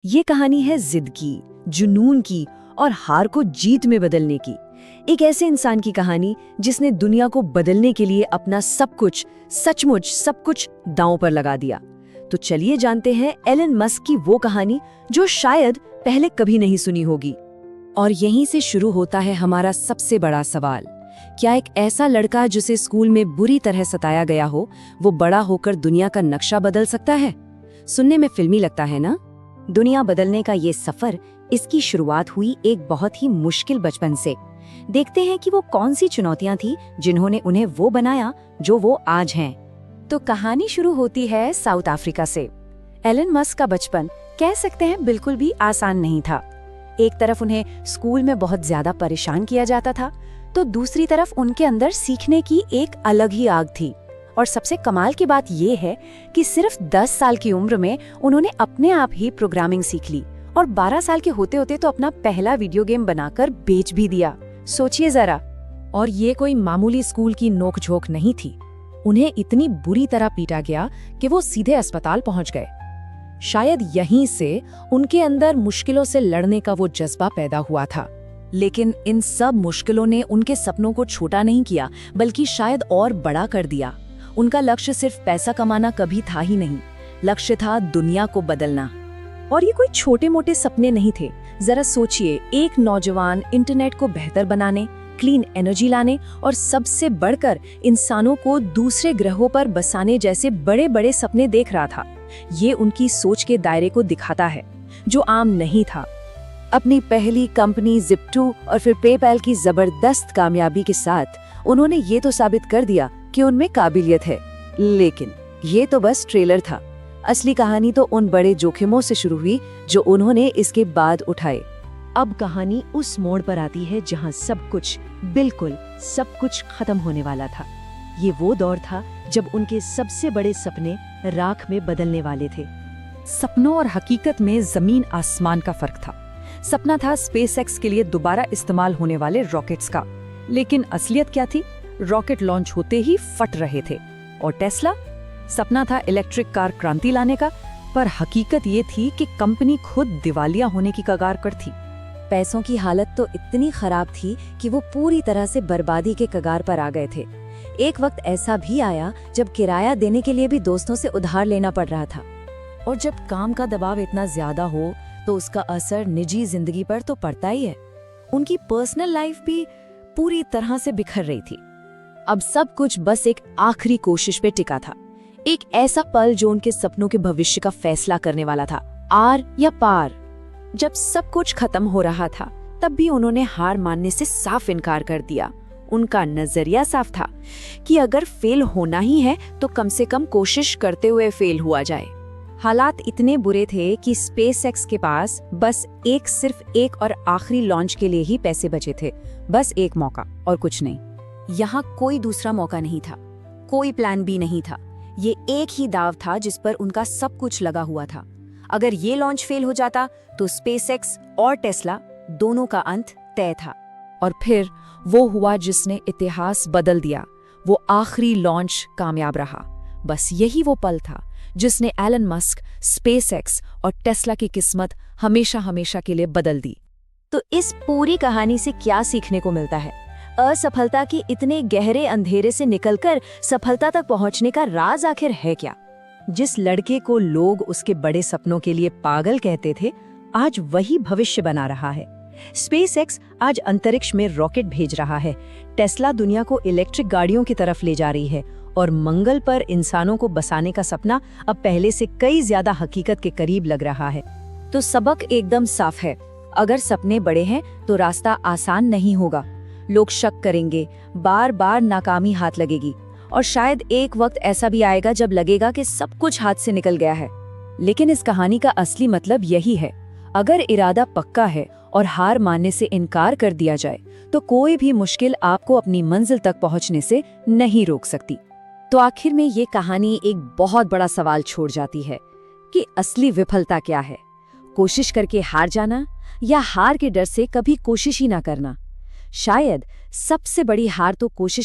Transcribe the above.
ये कहानी है जिद की, जुनून की और हार को जीत में बदलने की। एक ऐसे इंसान की कहानी जिसने दुनिया को बदलने के लिए अपना सब कुछ, सचमुच सब कुछ दांव पर लगा दिया। तो चलिए जानते हैं एलन मस्क की वो कहानी जो शायद पहले कभी नहीं सुनी होगी। और यहीं से शुरू होता है हमारा सबसे बड़ा सवाल। क्या एक ऐसा लड़का जिसे स्कूल में बुरी तरह सताया गया हो, वो बड़ा होकर दुनिया का नक्शा बदल सकता है? सुनने में फिल्मी लगता है ना? दुनिया बदलने का ये सफर, इसकी शुरुआत हुई एक बहुत ही मुश्किल बचपन से। देखते हैं कि वो कौन सी चुनौतियां थी जिन्होंने उन्हें वो बनाया जो वो आज हैं। तो कहानी शुरू होती है साउथ अफ्रीका से। एलन मस्क का बचपन कह सकते हैं बिल्कुल भी आसान नहीं था। एक तरफ उन्हें स्कूल में बहुत ज्यादा परेशान किया जाता था, तो दूसरी तरफ उनके अंदर सीखने की एक अलग ही आग थी। और सबसे कमाल की बात ये है कि सिर्फ 10 साल की उम्र में उन्होंने अपने आप ही प्रोग्रामिंग सीख ली और 12 साल के होते होते तो अपना पहला वीडियो गेम बनाकर बेच भी दिया। सोचिए जरा। और ये कोई मामूली स्कूल की नोकझोंक नहीं थी। उन्हें इतनी बुरी तरह पीटा गया कि वो सीधे अस्पताल पहुंच गए। शायद यहीं से उनके अंदर मुश्किलों से लड़ने का वो जज्बा पैदा हुआ था। लेकिन इन सब मुश्किलों ने उनके सपनों को छोटा नहीं किया, बल्कि शायद और बड़ा कर दिया। उनका लक्ष्य सिर्फ पैसा कमाना कभी था ही नहीं, लक्ष्य था दुनिया को बदलना। और ये कोई छोटे मोटे सपने नहीं थे। जरा सोचिए, एक नौजवान इंटरनेट को बेहतर बनाने, क्लीन एनर्जी लाने और सबसे बढ़कर इंसानों को दूसरे ग्रहों पर बसाने जैसे बड़े बड़े सपने देख रहा था। ये उनकी सोच के दायरे को दिखाता है, जो आम नहीं था। अपनी पहली कंपनी Zip2 और फिर पेपैल की जबरदस्त कामयाबी के साथ उन्होंने ये तो साबित कर दिया कि उनमें काबिलियत है। लेकिन ये तो बस ट्रेलर था। असली कहानी तो उन बड़े जोखिमों से शुरू हुई जो उन्होंने इसके बाद उठाए। अब कहानी उस मोड़ पर आती है जहां सब कुछ, बिल्कुल सब कुछ खत्म होने वाला था। ये वो दौर था जब उनके सबसे बड़े सपने राख में बदलने वाले थे। सपनों और हकीकत में जमीन आसमान का फर्क था। सपना था स्पेसएक्स के लिए दोबारा इस्तेमाल होने वाले रॉकेट्स का, लेकिन असलियत क्या थी? रॉकेट लॉन्च होते ही फट रहे थे। और टेस्ला? सपना था इलेक्ट्रिक कार क्रांति लाने का, पर हकीकत ये थी कि कंपनी खुद दिवालिया होने की कगार पर थी। पैसों की हालत तो इतनी खराब थी कि वो पूरी तरह से बर्बादी के कगार पर आ गए थे। एक वक्त ऐसा भी आया जब किराया देने के लिए भी दोस्तों से उधार लेना पड़ रहा था। और जब काम का दबाव इतना ज्यादा हो तो उसका असर निजी जिंदगी पर तो पड़ता ही है। उनकी पर्सनल लाइफ भी पूरी तरह से बिखर रही थी। अब सब कुछ बस एक आखिरी कोशिश पे टिका था, एक ऐसा पल जो उनके सपनों के भविष्य का फैसला करने वाला था, आर या पार। जब सब कुछ खत्म हो रहा था, तब भी उन्होंने हार मानने से साफ इनकार कर दिया। उनका नजरिया साफ था कि अगर फेल होना ही है तो कम से कम कोशिश करते हुए फेल हुआ जाए। हालात इतने बुरे थे कि स्पेसएक्स के पास बस सिर्फ एक और आखिरी लॉन्च के लिए ही पैसे बचे थे। बस एक मौका और कुछ नहीं। यहाँ कोई दूसरा मौका नहीं था, कोई प्लान बी नहीं था। ये एक ही दाव था जिस पर उनका सब कुछ लगा हुआ था। अगर ये लॉन्च फेल हो जाता तो स्पेसएक्स और टेस्ला दोनों का अंत तय था। और फिर वो हुआ जिसने इतिहास बदल दिया। वो आखिरी लॉन्च कामयाब रहा। बस यही वो पल था जिसने एलन मस्क, स्पेसएक्स और टेस्ला की किस्मत हमेशा हमेशा के लिए बदल दी। तो इस पूरी कहानी से क्या सीखने को मिलता है? असफलता के इतने गहरे अंधेरे से निकलकर सफलता तक पहुंचने का राज आखिर है क्या? जिस लड़के को लोग उसके बड़े सपनों के लिए पागल कहते थे, आज वही भविष्य बना रहा है। स्पेसएक्स आज अंतरिक्ष में रॉकेट भेज रहा है। टेस्ला दुनिया को इलेक्ट्रिक गाड़ियों की तरफ ले जा रही है। और मंगल पर इंसानों को बसाने का सपना अब पहले से कई ज्यादा हकीकत के करीब लग रहा है। तो सबक एकदम साफ है। अगर सपने बड़े हैं तो रास्ता आसान नहीं होगा। लोग शक करेंगे, बार बार नाकामी हाथ लगेगी और शायद एक वक्त ऐसा भी आएगा जब लगेगा कि सब कुछ हाथ से निकल गया है। लेकिन इस कहानी का असली मतलब यही है, अगर इरादा पक्का है और हार मानने से इनकार कर दिया जाए तो कोई भी मुश्किल आपको अपनी मंजिल तक पहुंचने से नहीं रोक सकती। तो आखिर में ये कहानी एक बहुत बड़ा सवाल छोड़ जाती है कि असली विफलता क्या है? कोशिश करके हार जाना या हार के डर से कभी कोशिश ही ना करना? शायद सबसे बड़ी हार तो कोशिश